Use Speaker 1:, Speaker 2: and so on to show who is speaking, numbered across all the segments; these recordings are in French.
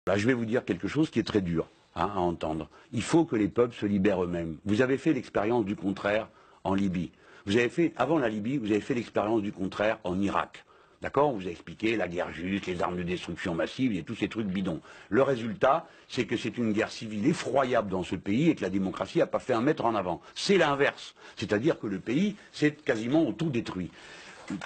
Speaker 1: Là, je vais vous dire quelque chose qui est très dur à entendre. Il faut que les peuples se libèrent eux-mêmes. Vous avez fait l'expérience du contraire en Libye. Vous avez fait, avant la Libye, vous avez fait l'expérience du contraire en Irak. D'accord? On vous a expliqué la guerre juste, les armes de destruction massive et tous ces trucs bidons. Le résultat, c'est que c'est une guerre civile effroyable dans ce pays et que la démocratie n'a pas fait un mètre en avant. C'est l'inverse. C'est-à-dire que le pays s'est quasiment tout détruit.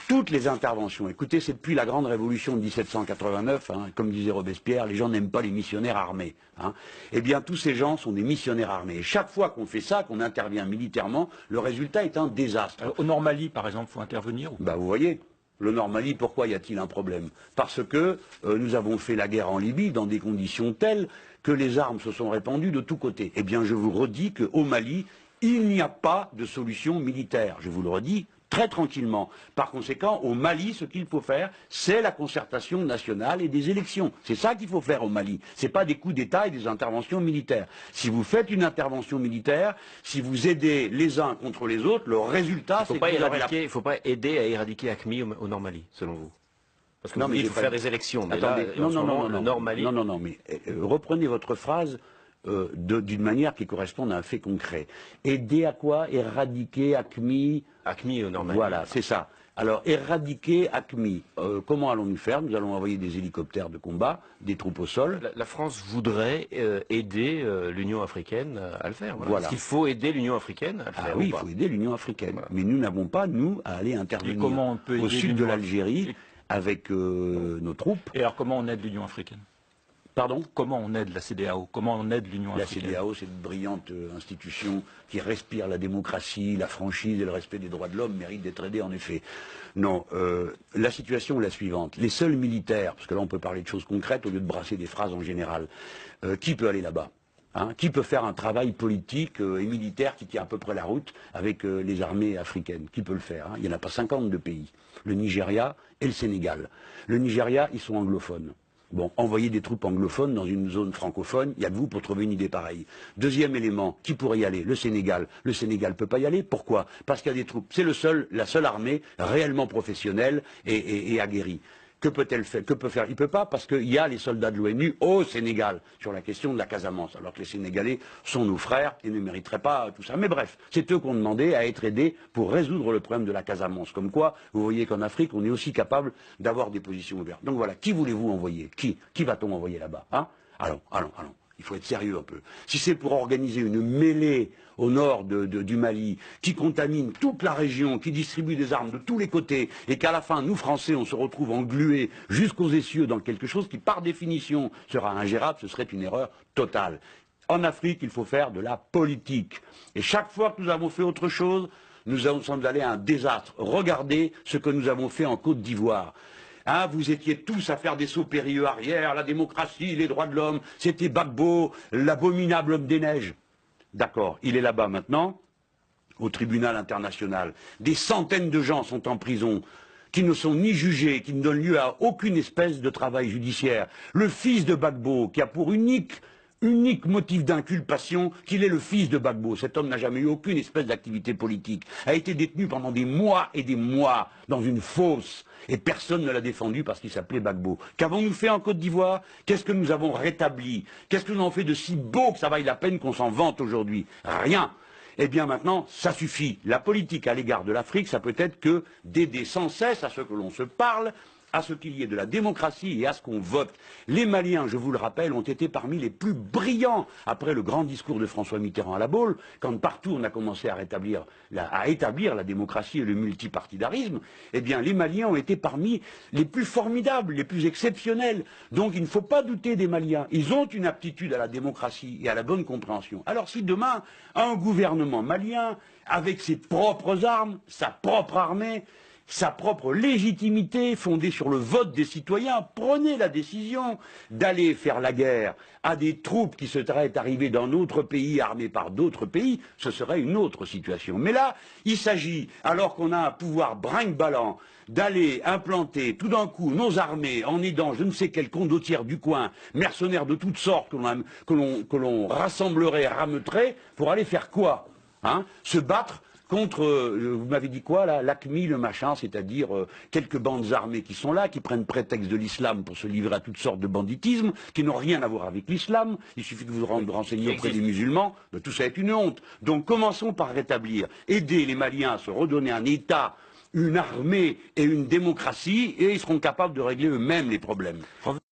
Speaker 1: Toutes les interventions, écoutez, c'est depuis la grande révolution de 1789, hein, comme disait Robespierre, les gens n'aiment pas les missionnaires armés. Hein. Eh bien, tous ces gens sont des missionnaires armés. Et chaque fois qu'on fait ça, qu'on intervient militairement, le résultat est un désastre.
Speaker 2: Au Nord Mali, par exemple, il faut intervenir ou...
Speaker 1: Vous voyez, le Nord Mali, pourquoi y a-t-il un problème? Parce que nous avons fait la guerre en Libye dans des conditions telles que les armes se sont répandues de tous côtés. Eh bien, je vous redis qu'au Mali, il n'y a pas de solution militaire. Je vous le redis très tranquillement. Par conséquent, au Mali, ce qu'il faut faire, c'est la concertation nationale et des élections. C'est ça qu'il faut faire au Mali. Ce n'est pas des coups d'État et des interventions militaires. Si vous faites une intervention militaire, si vous aidez les uns contre les autres, le résultat, c'est que
Speaker 3: il ne faut pas aider à éradiquer AQMI au Nord Mali, selon vous. Parce que il faut faire des élections. Mais
Speaker 1: attendez,
Speaker 3: là, le Nord Mali...
Speaker 1: Non, mais reprenez votre phrase d'une manière qui corresponde à un fait concret. Aider à quoi? Éradiquer AQMI.
Speaker 3: AQMI au Nord Mali.
Speaker 1: Voilà, c'est ça. Alors, éradiquer AQMI, comment allons-nous faire? Nous allons envoyer des hélicoptères de combat, des troupes au sol.
Speaker 3: La France voudrait aider l'Union africaine à le faire. Voilà.
Speaker 1: Voilà.
Speaker 3: Est-ce qu'il faut aider l'Union africaine à le faire?
Speaker 1: Oui, il faut aider l'Union africaine. Voilà. Mais nous n'avons pas, nous, à aller intervenir au sud de l'Algérie avec nos troupes.
Speaker 2: Et alors, comment on aide l'Union africaine?
Speaker 1: Pardon?
Speaker 2: Comment on aide la CEDEAO? Comment on aide l'Union africaine?
Speaker 1: La CEDEAO, c'est une brillante institution qui respire la démocratie, la franchise et le respect des droits de l'homme, mérite d'être aidée en effet. Non, la situation est la suivante. Les seuls militaires, parce que là on peut parler de choses concrètes au lieu de brasser des phrases en général, qui peut aller là-bas? Hein, qui peut faire un travail politique et militaire qui tient à peu près la route avec les armées africaines? Qui peut le faire? Hein? Il n'y en a pas 50 de pays. Le Nigeria et le Sénégal. Le Nigeria, ils sont anglophones. Bon, envoyer des troupes anglophones dans une zone francophone, il y a de vous pour trouver une idée pareille. Deuxième élément, qui pourrait y aller? Le Sénégal. Le Sénégal ne peut pas y aller. Pourquoi? Parce qu'il y a des troupes. C'est la seule armée réellement professionnelle et aguerrie. Que peut-elle faire? Que peut faire? Il ne peut pas parce qu'il y a les soldats de l'ONU au Sénégal sur la question de la Casamance, alors que les Sénégalais sont nos frères et ne mériteraient pas tout ça. Mais bref, c'est eux qui ont demandé à être aidés pour résoudre le problème de la Casamance. Comme quoi, vous voyez qu'en Afrique, on est aussi capable d'avoir des positions ouvertes. Donc voilà, qui voulez-vous envoyer? Qui va-t-on envoyer là-bas? Hein? Allons. Il faut être sérieux un peu. Si c'est pour organiser une mêlée au nord du Mali, qui contamine toute la région, qui distribue des armes de tous les côtés, et qu'à la fin, nous Français, on se retrouve englués jusqu'aux essieux dans quelque chose qui, par définition, sera ingérable, ce serait une erreur totale. En Afrique, il faut faire de la politique. Et chaque fois que nous avons fait autre chose, nous sommes allés à un désastre. Regardez ce que nous avons fait en Côte d'Ivoire. Hein, vous étiez tous à faire des sauts périlleux arrière, la démocratie, les droits de l'homme, c'était Gbagbo, l'abominable homme des neiges. D'accord, il est là-bas maintenant, au tribunal international. Des centaines de gens sont en prison, qui ne sont ni jugés, qui ne donnent lieu à aucune espèce de travail judiciaire. Le fils de Gbagbo, qui a pour unique motif d'inculpation qu'il est le fils de Gbagbo. Cet homme n'a jamais eu aucune espèce d'activité politique, a été détenu pendant des mois et des mois dans une fosse, et personne ne l'a défendu parce qu'il s'appelait Gbagbo. Qu'avons-nous fait en Côte d'Ivoire? Qu'est-ce que nous avons rétabli? Qu'est-ce que nous avons fait de si beau que ça vaille la peine qu'on s'en vante aujourd'hui? Rien. Eh bien maintenant, ça suffit. La politique à l'égard de l'Afrique, ça peut être que d'aider sans cesse à ce que l'on se parle, à ce qu'il y ait de la démocratie et à ce qu'on vote. Les Maliens, je vous le rappelle, ont été parmi les plus brillants après le grand discours de François Mitterrand à la Baule, quand partout on a commencé à établir la démocratie et le multipartidarisme. Eh bien, les Maliens ont été parmi les plus formidables, les plus exceptionnels. Donc il ne faut pas douter des Maliens. Ils ont une aptitude à la démocratie et à la bonne compréhension. Alors si demain, un gouvernement malien, avec ses propres armes, sa propre armée, sa propre légitimité fondée sur le vote des citoyens, prenez la décision d'aller faire la guerre à des troupes qui seraient arrivées dans notre pays, armées par d'autres pays, ce serait une autre situation. Mais là, il s'agit, alors qu'on a un pouvoir brinque-ballant, d'aller implanter tout d'un coup nos armées en aidant je ne sais quel condottiere du coin, mercenaires de toutes sortes que l'on rassemblerait, rameuterait, pour aller faire quoi? Hein? Se battre contre, vous m'avez dit quoi là, l'AQMI, le machin, c'est-à-dire quelques bandes armées qui sont là, qui prennent prétexte de l'islam pour se livrer à toutes sortes de banditisme, qui n'ont rien à voir avec l'islam, il suffit de vous renseigner auprès des musulmans, ben, tout ça est une honte. Donc commençons par rétablir, aider les Maliens à se redonner un État, une armée et une démocratie, et ils seront capables de régler eux-mêmes les problèmes.